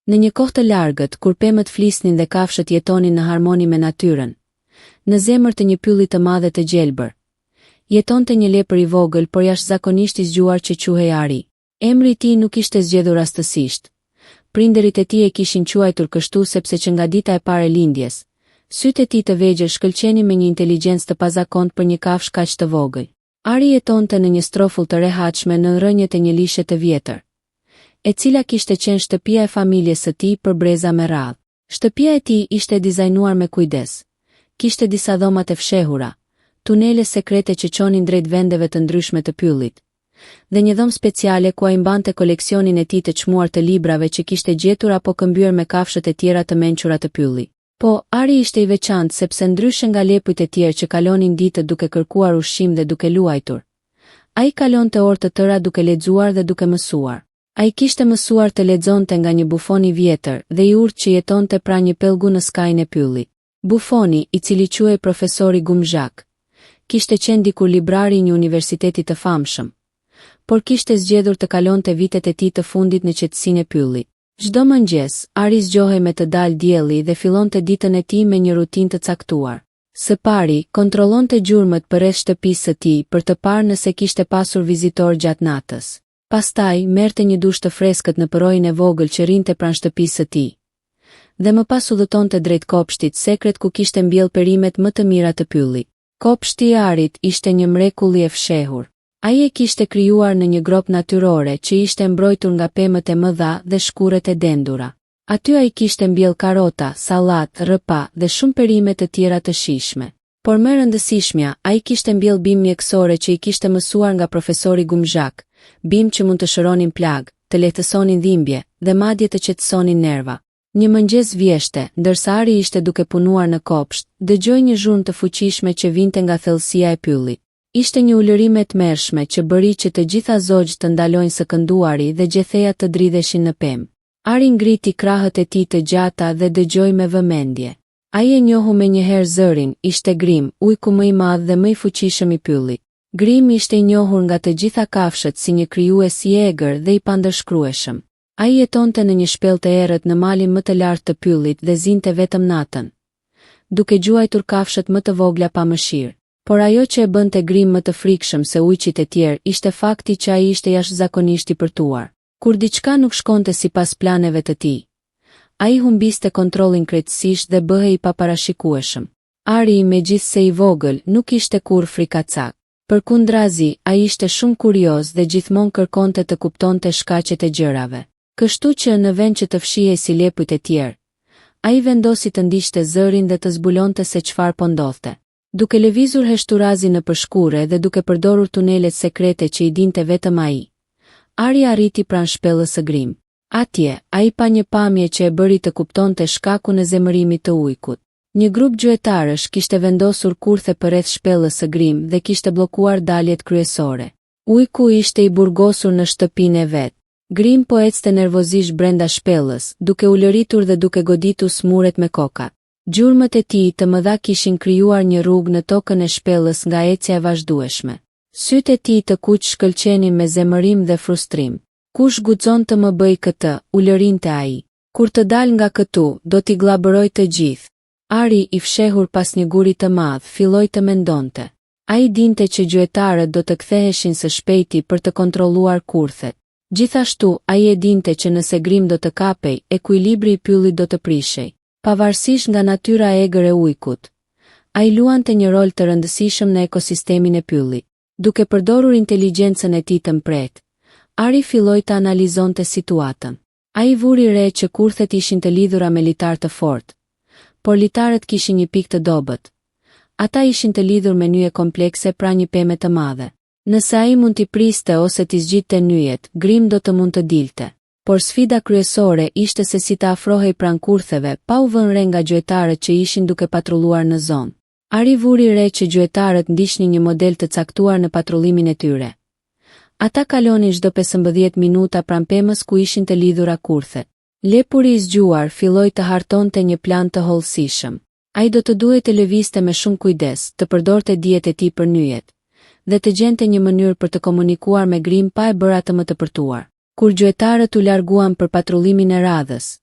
Në një kohë të largët, kur pemët flisnin dhe kafshët jetonin në harmoni me natyrën, në zemër të një pylli të madhe të gjelbër, jetonte një lepër i vogël por jashtëzakonisht i zgjuar që quhej Ari. Emri i tij nuk ishte zgjedhur rastësisht. Prindërit e tij e kishin quajtur kështu sepse që nga dita e parë e lindjes, sytë e tij të vegjël shkëlqenin me një inteligjencë të pazakontë për një kafshë kaq të vogël. Ari jetonte në një strofull të rehatshme në rrënjët e një lishe të vjetër, e cila kishte qenë shtëpia e familjes së tij për breza me radhë. Shtëpia e tij ishte dizajnuar me kujdes. Kishte disa dhoma të fshehura, tunele sekrete që çonin drejt vendeve të ndryshme të pyllit, dhe një dhomë speciale ku ai mbante koleksionin e tij të çmuar të librave që kishte gjetur apo këmbyer me kafshët e tjera të mençura të pyllit. Po, Ari ishte i veçantë sepse ndryshe nga lepujt e tjerë që kalonin ditët duke kërkuar ushqim dhe duke luajtur, ai kalonte orë të tëra duke lexuar dhe duke mësuar. Ai kishte mësuar të lexonte nga një bufon i vjetër dhe i urtë që jetonte pra një pellgu në skajin e pyllit. Bufoni, i cili quhej profesori Gumzhak, kishte qenë dikur librari i një universiteti të famshëm, por kishte zgjedhur të kalonte vitet e tij të fundit në qetësinë e pyllit. Çdo mëngjes, Ari zgjohej me të dalë dielli dhe fillonte ditën e tij me një rutinë të caktuar. Së pari, kontrollonte gjurmët përreth shtëpisë së tij për të parë nëse kishte pasur vizitor gjatë natës. Pastaj, merrte një dush të freskët në përrojën e vogël që rinte pranë shtëpisë së tij, dhe më pas udhëtonte drejt kopshtit sekret ku kishte mbjell perimet më të mira të pyllit. Kopshti i Arit ishte një mrekulli e fshehur. Ai e kishte krijuar në një grop natyrore që ishte mbrojtur nga pemët e mëdha dhe shkurët e dendura. Aty ai kishte mbjell karrota, sallatë, rrëpa dhe shumë perime të tjera të shijshme. Por më rëndësishmja, ai kishte mbjell bimë mjekësore që i kishte mësuar nga profesori Gumzhak, bimë që mund të shëronin plag, të lehtësonin dhimbje dhe madje të qetësonin nerva. Një mëngjes vjeshte, ndërsa Ari ishte duke punuar në kopsht, dëgjoi një zhurmë të fuqishme që vinte nga thellësia e pyllit. Ishte një ulërim e tmerrshme që bëri që të gjitha zogjt të ndalojnë së kënduari dhe gjetheja të dridheshin në pemë. Ari ngriti krahët e tij të gjata dhe dëgjoi me vëmendje. Ai e njohu menjëherë zërin, ishte Grim, ujku më i madh dhe më i fuqishëm i pyllit. Grim ishte i njohur nga të gjitha kafshët si një krijues i egër dhe i pandërshkrueshëm. Ai jetonte në një shpellë të errët në malin më të lartë të pyllit dhe zinte vetëm natën, duke gjuajtur kafshët më të vogla pa mëshirë. Por ajo që e bënte Grim më të frikshëm se ujqit e tjerë ishte fakti që ai ishte jashtëzakonisht i përtuar. Kur diçka nuk shkonte sipas planeve të tij, ai humbiste kontrollin krejtësisht dhe bëhej i paparashikueshëm. Ari, megjithse i vogël, nuk ishte kurrë frikacak. Përkundrazi, ai ishte shumë kurioz dhe gjithmonë kërkonte të kuptonte shkaqet e gjërave. Kështu që në vend që të fshihej si lepujt e tjerë, ai vendosi të ndiqte zërin dhe të zbulonte se çfarë po ndodhte. Duke lëvizur heshturazi në përshkure dhe duke përdorur tunelet sekrete që i dinte vetëm ai, Ari arriti pranë shpellës së Grim. Atje, ai pa një pamje që e bëri të kuptonte shkakun e zemërimit të ujkut. Një grup gjuetarësh kishte vendosur kurthe përreth shpellës së Grim dhe kishte bllokuar daljet kryesore. Ujku ishte i burgosur në shtëpinë e vet. Grim po ecte nervozisht brenda shpellës, duke u lëritur dhe duke goditur smuret me koka. Gjurmët e tij të mëdha kishin krijuar një rrugë në tokën e shpellës nga ecja e vazhdueshme. Sytë e tij të kuq shkëlqenin me zemërim dhe frustrim. Kush guxon të më bëj këtë, u lërinte ai. Kur të dal nga këtu, do t'i glabëroj të gjithë. Ari, i fshehur pas një guri të madh, filloi të mendonte. Ai dinte që gjuetarët do të ktheheshin së shpejti për të kontrolluar kurthet. Gjithashtu, ai e dinte që nëse Grim do të kapej, ekuilibri i pyllit do të prishej. Pavarësisht nga natyra e egër e ujkut, ai luante një rol të rëndësishëm në ekosistemin e pyllit. Duke përdorur inteligjencën e tij të mprehtë, Ari filloi të analizonte situatën. Ai vuri re që kurthet ishin të lidhura me litar të fortë, por litarët kishin një pikë të dobët. Ata ishin të lidhur me nyje komplekse pra një pemë të madhe. Nëse ai mund t'i priste ose t'i zgjidhte nyjet, Grim do të mund të dilte. Por sfida kryesore ishte se si të afrohej pranë kurtheve pa u vënë re nga gjuetarët që ishin duke patrulluar në zonë. Ari vuri re që gjuetarët ndiqnin një model të caktuar në patrullimin e tyre. Ata kalonin çdo 15 minuta pranë pemës ku ishin të lidhura kurthet. Lepuri i zgjuar filloi të hartonte një plan të hollësishëm. Ai do të duhej të lëvizte me shumë kujdes, të përdorte dijet e tij për nyjet, dhe të gjente një mënyrë për të komunikuar me Grim pa e bërë atë më të përtuar. Kur gjuetarët u larguan për patrullimin e radhës,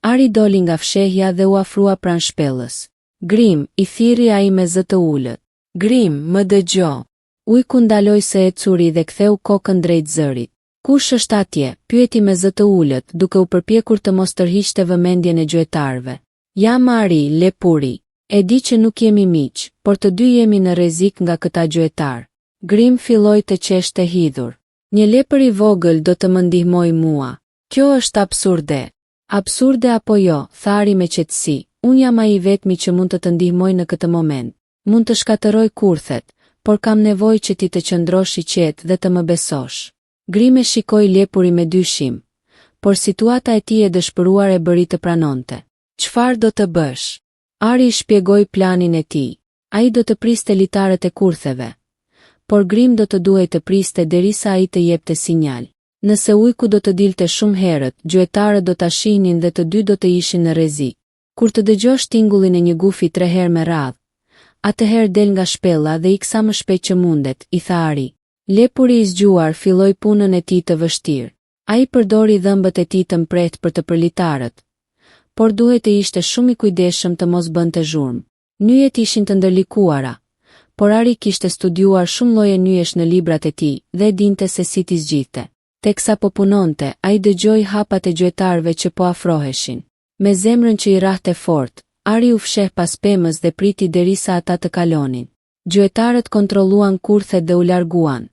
Ari doli nga fshehja dhe u afrua pranë shpellës. Grim, I thirri ai me zë të ulët. Grim, më dëgjo. Ujku ndaloi se ecuri dhe ktheu kokën drejt zërit. Kush është atje? Pyeti me zë të ulët, duke u përpjekur të mos tërhiqte vëmendjen e gjuetarëve. Jam Ari, lepuri. E di që nuk jemi miq, por të dy jemi në rrezik nga këta gjuetar. Grim filloi të qeshte hidhur. Një lepër I vogël do të më ndihmoj mua. Kjo është absurde. Absurde apo jo, tha Ari me qetësi. Unë jam ai I vetmi që mund të të ndihmoj në këtë moment. Mund të shkatërroj kurthet, por kam nevojë që ti të qëndrosh I qetë dhe të më besosh. Grim e shikoi lepurin me dyshim, por situata e tij e dëshpëruar e bëri të pranonte. Çfarë do të bësh? Ari I shpjegoi planin e tij. Ai do të priste litarët e kurtheve, por Grim do të duhej të priste derisa ai të jepte sinjal. Nëse ujku do të dilte shumë herët, gjuetarët do ta shihnin dhe të dy do të ishin në rrezik. Kur të dëgjosh tingullin e një gufi 3 herë me radhë, atëherë del nga shpella dhe ik sa më shpejt që mundet, I tha Ari. Lepuri I zgjuar filloi punën e tij të vështirë. Ai përdori dhëmbët e tij të mprehtë për të përlitarët, por duhet të ishte shumë I kujdesshëm të mos bënte zhurmë. Nyjet ishin të ndërlikuara, por Ari kishte studiuar shumë lloje nyesh në librat e tij dhe dinte se si t'i zgjidhte. Teksa po punonte, ai dëgjoi hapat e gjuetarëve që po afroheshin. Me zemrën që I rahte fort, Ari u fsheh pas pemës dhe priti derisa ata të kalonin. Gjuetarët kontrolluan kurthet dhe u larguan,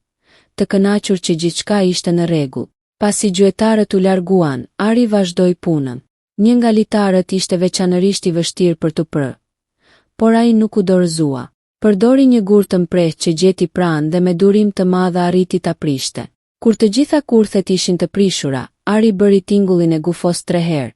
të kënaqur që gjithçka ishte në rregull. Pasi gjuetarët u larguan, Ari vazhdoi punën. Një nga litarët ishte veçanërisht I vështirë për të prë, por ai nuk u dorëzua. Përdori një gur të mprehtë që gjeti pranë dhe me durim të madh arriti ta prishte. Kur të gjitha kurthet ishin të prishura, Ari bëri tingullin e gufos 3 herë,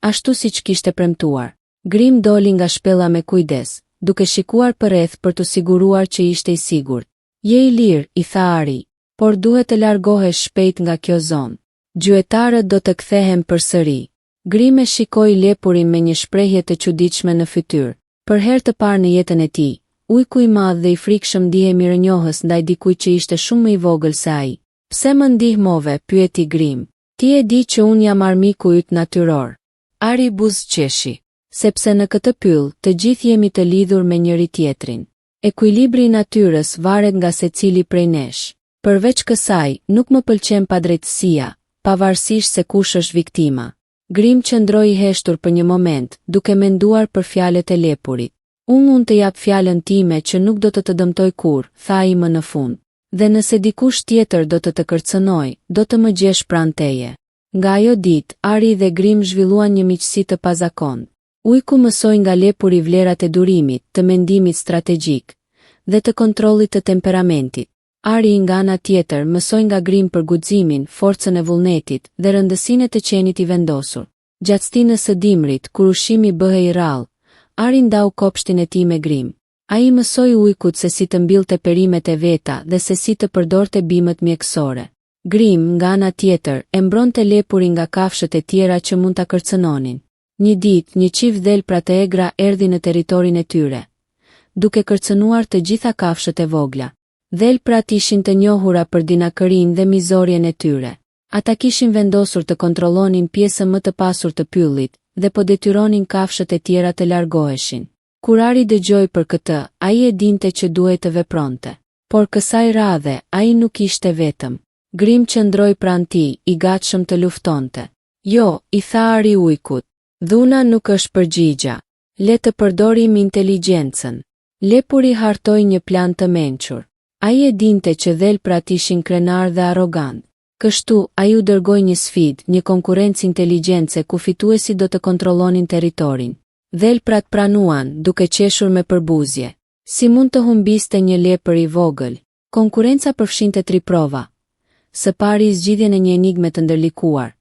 ashtu siç kishte premtuar. Grim doli nga shpella me kujdes, duke shikuar përreth për të siguruar që ishte I sigurt. Je I lirë, I tha Ari, por duhet të largohesh shpejt nga kjo zonë. Gjuetarët do të kthehen përsëri. Grim e shikoi lepurin me një shprehje të çuditshme në fytyrë. Për herë të parë në jetën e tij, ujku I madh dhe I frikshëm ndihej mirënjohës ndaj dikujt që ishte shumë më I vogël se ai. Pse më ndihmove? Pyeti Grim. Ti e di që unë jam armiku yt natyror. Ari buzëqeshi. Sepse në këtë pyll, të gjithë jemi të lidhur me njëri tjetrin. Ekuilibri I natyrës varet nga secili prej nesh. Përveç kësaj, nuk më pëlqen padrejtësia, pavarësisht se kush është viktima. Grim qëndroi I heshtur për një moment, duke menduar për fjalët e lepurit. Unë mund të jap fjalën time që nuk do të dëmtoj kur, tha ai më në fund. Dhe nëse dikush tjetër do të kërcënoj, do të më gjesh pranë teje. Nga ajo ditë, Ari dhe Grim zhvilluan një miqësi të pazakontë. Ujku mësoi nga lepuri vlerat e durimit, të mendimit strategjik dhe të kontrollit të temperamentit. Ari nga ana tjetër mësoi nga Grim për guximin, forcën e vullnetit dhe rëndësinë e të qenit I vendosur. Gjatë stinës së dimrit, kur ushqimi bëhej I rrallë, Ari ndau kopshtin e tij me Grim. Ai mësoi ujkut se si të mbillte perimet e veta dhe se si të përdorte bimët mjekësore. Grim nga ana tjetër e mbronte lepurin nga kafshët e tjera që mund ta kërcënonin. Një ditë, një çift dhelpra të egra erdhi në territorin e tyre, duke kërcënuar të gjitha kafshët e vogla. Dhelprat ishin të njohura për dinakërinë dhe mizorjen e tyre. Ata kishin vendosur të kontrollonin pjesën më të pasur të pyllit dhe po detyronin kafshët e tjera të largoheshin. Kur Ari dëgjoi për këtë, ai e dinte që duhej të vepronte. Por kësaj radhe, ai nuk ishte vetëm. Grim qëndroi pranë tij, I gatshëm të luftonte. Jo, I tha Ari ujkut. Dhuna nuk është përgjigja. Le të përdorim inteligjencën. Lepuri hartoi një plan të mençur. Ai e dinte që dhelprat ishin krenar dhe arrogant. Kështu, ai u dërgoi një sfidë, një konkurrencë inteligjence ku fituesi do të kontrollonin territorin. Dhelprat pranuan, duke qeshur me përbuzje. Si mund të humbiste një lepër I vogël? Konkurenca përfshinte 3 prova. Së pari zgjidhjen e një enigme të ndërlikuar.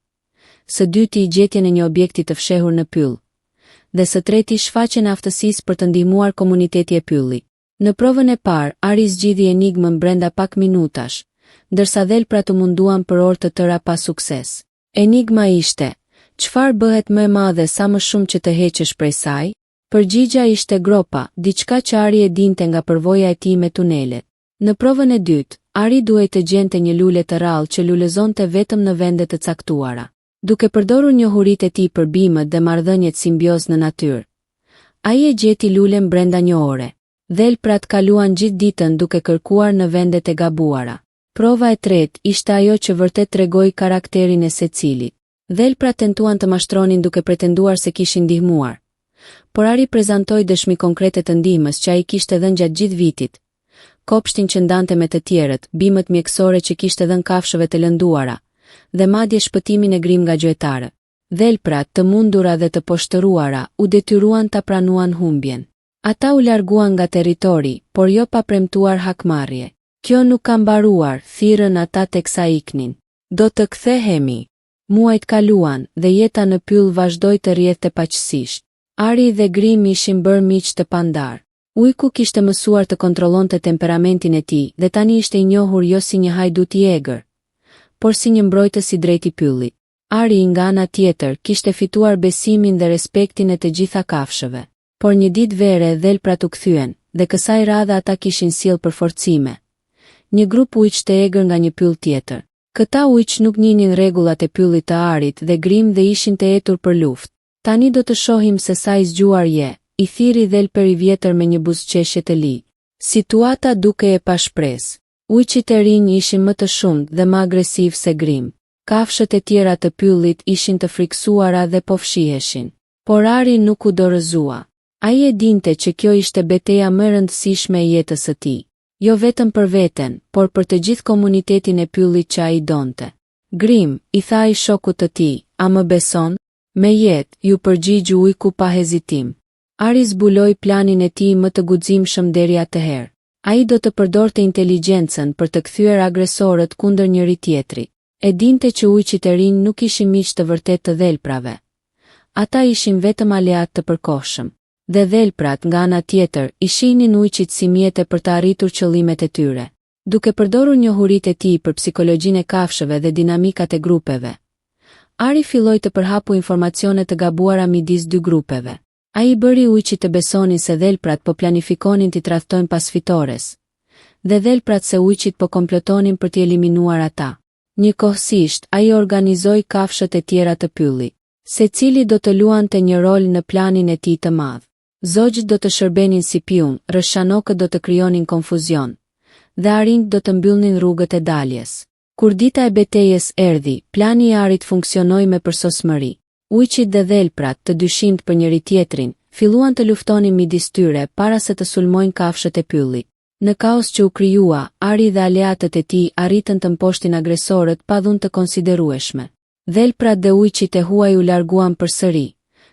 Së dyti gjetjen e një objekti të fshehur në pyll. Dhe së treti shfaqjen e aftësisë për të ndihmuar komuniteti e pyllit. Në provën e parë, Ari zgjidhi enigmën brenda pak minutash, ndërsa dhelprat u munduan për orë të tëra pa sukses. Enigma ishte: çfarë bëhet më e madhe sa më shumë që të heqesh prej saj? Përgjigja ishte gropa, diçka që Ari e dinte nga përvoja e tij me tunelet. Në provën e dytë, Ari duhej të gjente një lule të rrallë që lulëzonte vetëm në vende të caktuara. Duke përdorur njohuritë e tij për bimët dhe marrëdhëniet simbioz në natyrë, ai e gjeti lulen brenda një ore. Dhelprat kaluan gjithë ditën duke kërkuar në vendet e gabuara. Prova e tretë ishte ajo që vërtet tregoi karakterin e secilit. Dhelprat tentuan të mashtronin duke pretenduar se kishin ndihmuar, por Ari prezantoi dëshmi konkrete të ndihmës që ai kishte dhënë gjatë gjithë vitit. Kopshtin që ndante me të tjerët, bimët mjekësore që kishte dhënë kafshëve të lënduara, dhe madje shpëtimin e Grim nga gjuetarë. Dhelprat, të mundura dhe të poshtëruara, u detyruan ta pranuan humbjen. Ata u larguan nga territori, por jo pa premtuar hakmarrje. Kjo nuk ka mbaruar, thirrën ata teksa iknin. Do të kthehemi. Muajt kaluan dhe jeta në pyll vazhdoi të rrjedhte paqësisht. Ari dhe Grim ishin bërë miq të pandar. Ujku kishte mësuar të kontrollonte temperamentin e tij dhe tani ishte i njohur jo si një hajdut i egër, por si një mbrojtës i drejtë i pyllit. Ari nga ana tjetër kishte fituar besimin dhe respektin e të gjitha kafshëve. Por një ditë vere dhelprat u kthyen, dhe kësaj radhe ata kishin sjell përforcime. Një grup ujq të egër nga një pyll tjetër. Këta ujq nuk njihnin rregullat e pyllit të Arit dhe Grim dhe ishin të etur për luftë. Tani do të shohim se sa i zgjuar je, i thiri dhelper i vjetër me një buzëqeshje të ligë. Situata duke e pashpresë. Ujqit e rinj ishin më të shumt dhe më agresiv se Grim. Kafshët e tjera të pyllit ishin të friksuara dhe po fshiheshin. Por Ari nuk u dorëzua. Ai e dinte që kjo ishte betejë më e rëndësishme e jetës së tij. Jo vetëm për veten, por për të gjithë komunitetin e pyllit që ai donte. Grim, i tha ai shokut të tij, a më beson? Me jetë, ju përgjigj ujku pa hezitim. Ari zbuloi planin e tij më të guximshëm deri atëherë. Ai do të përdorte inteligjencën për të kthyer agresorët kundër njëri tjetrit. E dinte që ujqit e rinj nuk ishin miq të vërtet të dhelprave. Ata ishin vetëm aleat të përkohshëm. Dhe dhelprat nga ana tjetër i shihnin ujqit si mjete për të arritur qëllimet e tyre. Duke përdorur njohuritë e tij për psikologjinë e kafshëve dhe dinamikat e grupeve, Ari filloi të përhapu informacione të gabuara midis dy grupeve. Ai bëri ujqit të besonin se dhelprat po planifikonin t'i tradhtojnë pas fitores, dhe dhelprat se ujqit po komplotonin për t'i eliminuar ata. Njëkohësisht, ai organizoi kafshët e tjera të pyllit. Secili do të luante një rol në planin e tij të madh. Zogjt do të shërbenin si piun, rëshanokët do të krijonin konfuzion, dhe arinjt do të mbyllnin rrugët e daljes. Kur dita e betejës erdhi, plani i Arit funksionoi me përsosmëri. Ujqit dhe dhelprat, të dyshimt për njëri tjetrin, filluan të luftonin midis tyre para se të sulmojnë kafshët e pyllit. Në kaos që u krijua, Ari dhe aleatët e tij arritën të mposhtin agresorët pa dhunë të konsiderueshme. Dhelprat dhe ujqit e huaj u larguan përsëri,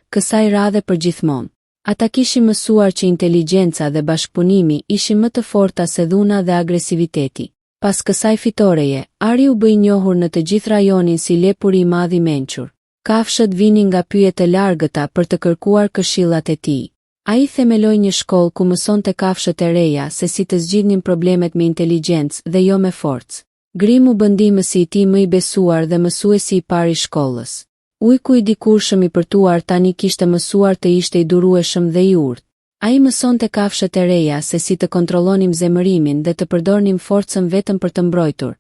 kësaj radhe përgjithmonë. Ata kishin mësuar që inteligjenca dhe bashkëpunimi ishin më të forta se dhuna dhe agresiviteti. Pas kësaj fitoreje, Ari u bë i njohur në të gjithë rajonin si lepuri i madh i mençur. Kafshët vinin nga pyjet e largëta për të kërkuar këshillat e tij. Ai themeloi një shkollë ku mësonte kafshët e reja se si të zgjidhnin problemet me inteligjencë dhe jo me forcë. Grim u bë ndihmësi i tij më i besuar dhe mësuesi i parë i shkollës. Ujku i dikurshëm i përtuar tani kishte mësuar të ishte i durueshëm dhe i urtë. Ai mësonte kafshët e reja se si të kontrollonim zemërimin dhe të përdornim forcën vetëm për të mbrojtur,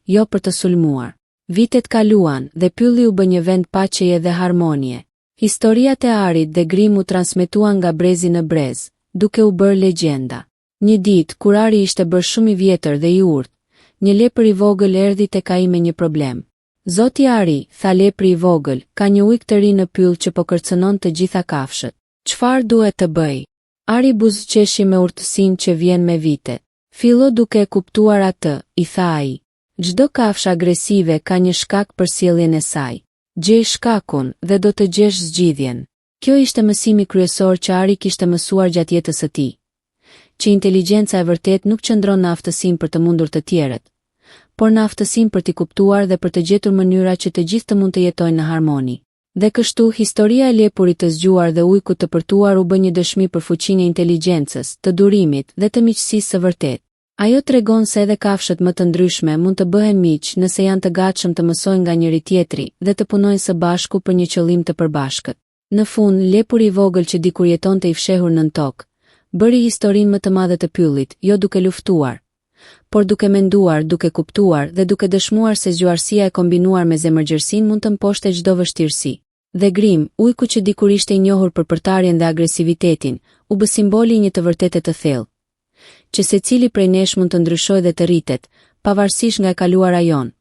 jo për të sulmuar. Vitet kaluan dhe pylli u bë një vend paqeje dhe harmonie. Historiat e Arit dhe Grim u transmetuan nga brezi në brez, duke u bërë legjenda. Një ditë, kur Ari ishte bërë shumë i vjetër dhe i urtë, një lepër i vogël erdhi tek ai me një problem. Zoti Ari, tha lepri i vogël, ka një ujk të ri në pyll që po kërcënon të gjitha kafshët. Çfarë duhet të bëj? Ari buzëqeshi me urtësinë që vjen me vite. Fillo duke e kuptuar atë, i tha ai. Çdo kafshë agresive ka një shkak për sjelljen e saj. Gjej shkakun dhe do të gjesh zgjidhjen. Kjo ishte mësimi kryesor që Ari kishte mësuar gjatë jetës së tij. Që inteligjenca e vërtet nuk qëndron në aftësinë për të mundur të tjerët, por në aftësinë për t'i kuptuar dhe për të gjetur mënyra që të gjithë të mund të jetojnë në harmoni. Dhe kështu, historia e lepurit të zgjuar dhe ujkut të përtuar u bë një dëshmi për fuqinë e inteligjencës, të durimit dhe të miqësisë së vërtetë. Ajo tregon se edhe kafshët më të ndryshme mund të bëhen miq nëse janë të gatshëm të mësojnë nga njëri tjetri dhe të punojnë së bashku për një qëllim të përbashkët. Në fund, lepuri i vogël që dikur jetonte i fshehur nën tokë, bëri historinë më të madhe të pyllit, jo duke luftuar, por duke menduar, duke kuptuar dhe duke dëshmuar se zgjuarësia e kombinuar me zemërgjërsinë mund të mposhte çdo vështirësi. Dhe Grimm, ujku që dikur ishte i njohur për përtarjen dhe agresivitetin, u bë simboli i një të vërtete të thellë, që secili prej nesh mund të ndryshojë dhe të rritet, pavarësisht nga e kaluara jon,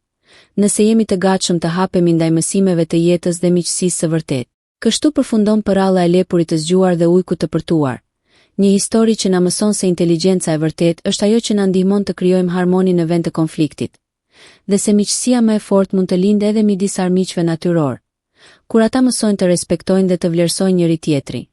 nëse jemi të gatshëm të hapemi ndaj mësimeve të jetës dhe miqësisë së vërtetë. Kështu përfundon përralla e lepurit të zgjuar dhe ujkut të përtuar. Një histori që na mëson se inteligjenca e vërtetë është ajo që na ndihmon të krijojmë harmoni në vend të konfliktit, dhe se miqësia më e fortë mund të lindë edhe midis armiqve natyror, kur ata mësojnë të respektojnë dhe të vlerësojnë njëri tjetrin.